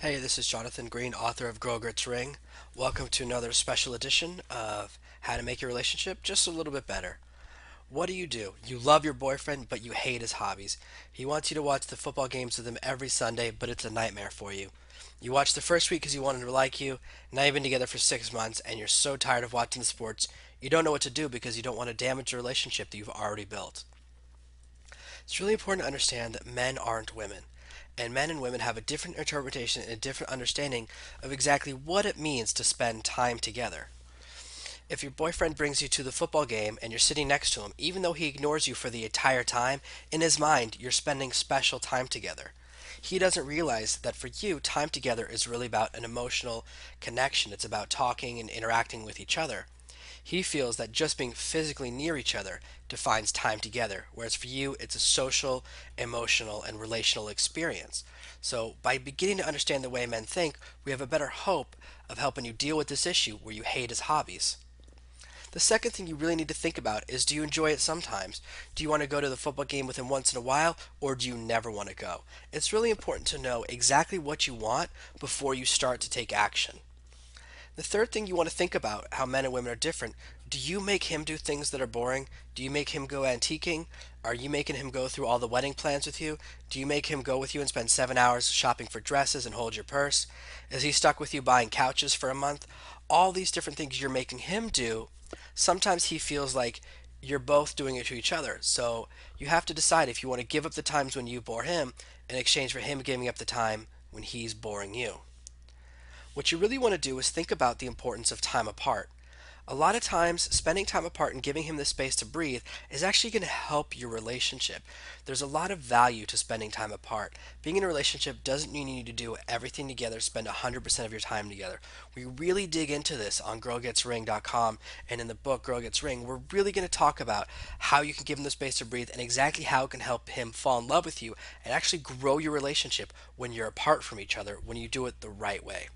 Hey, this is Jonathan Green, author of Girl Gets Ring. Welcome to another special edition of How to Make Your Relationship Just a Little Bit Better. What do? You love your boyfriend, but you hate his hobbies. He wants you to watch the football games with him every Sunday, but it's a nightmare for you. You watch the first week because you want him to like you. Now you've been together for 6 months, and you're so tired of watching the sports, you don't know what to do because you don't want to damage the relationship that you've already built. It's really important to understand that men aren't women. And men and women have a different interpretation and a different understanding of exactly what it means to spend time together. If your boyfriend brings you to the football game and you're sitting next to him, even though he ignores you for the entire time, in his mind, you're spending special time together. He doesn't realize that for you, time together is really about an emotional connection. It's about talking and interacting with each other. He feels that just being physically near each other defines time together, whereas for you, it's a social, emotional, and relational experience. So, by beginning to understand the way men think, we have a better hope of helping you deal with this issue where you hate his hobbies. The second thing you really need to think about is, do you enjoy it sometimes? Do you want to go to the football game with him once in a while, or do you never want to go? It's really important to know exactly what you want before you start to take action. The third thing you want to think about how men and women are different. Do you make him do things that are boring? Do you make him go antiquing? Are you making him go through all the wedding plans with you? Do you make him go with you and spend 7 hours shopping for dresses and hold your purse? Is he stuck with you buying couches for a month? All these different things you're making him do, sometimes he feels like you're both doing it to each other. So you have to decide if you want to give up the times when you bore him in exchange for him giving up the time when he's boring you. What you really want to do is think about the importance of time apart. A lot of times, spending time apart and giving him the space to breathe is actually going to help your relationship. There's a lot of value to spending time apart. Being in a relationship doesn't mean you need to do everything together, spend 100% of your time together. We really dig into this on girlgetsring.com, and in the book Girl Gets Ring, we're really going to talk about how you can give him the space to breathe and exactly how it can help him fall in love with you and actually grow your relationship when you're apart from each other, when you do it the right way.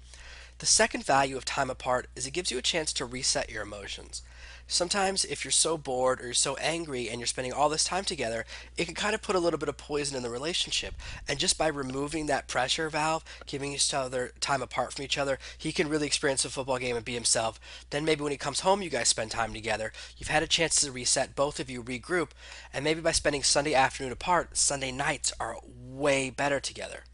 The second value of time apart is it gives you a chance to reset your emotions. Sometimes, if you're so bored or you're so angry and you're spending all this time together, it can kind of put a little bit of poison in the relationship. And just by removing that pressure valve, giving each other time apart from each other, he can really experience the football game and be himself. Then maybe when he comes home, you guys spend time together. You've had a chance to reset, both of you regroup, and maybe by spending Sunday afternoon apart, Sunday nights are way better together.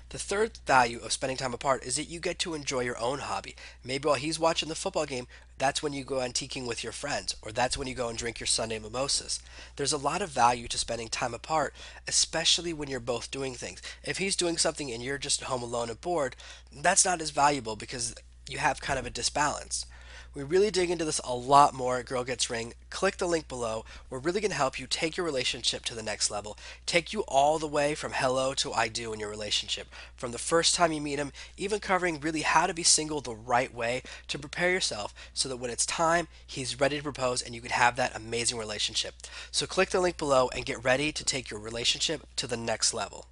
The third value of spending time apart is that you get to enjoy your own hobby. Maybe while he's watching the football game, that's when you go antiquing with your friends, or that's when you go and drink your Sunday mimosas. There's a lot of value to spending time apart, especially when you're both doing things. If he's doing something and you're just home alone and bored, that's not as valuable because you have kind of a disbalance. We really dig into this a lot more at Girl Gets Ring. Click the link below. We're really going to help you take your relationship to the next level. Take you all the way from hello to I do in your relationship. From the first time you meet him, even covering really how to be single the right way to prepare yourself so that when it's time, he's ready to propose and you can have that amazing relationship. So click the link below and get ready to take your relationship to the next level.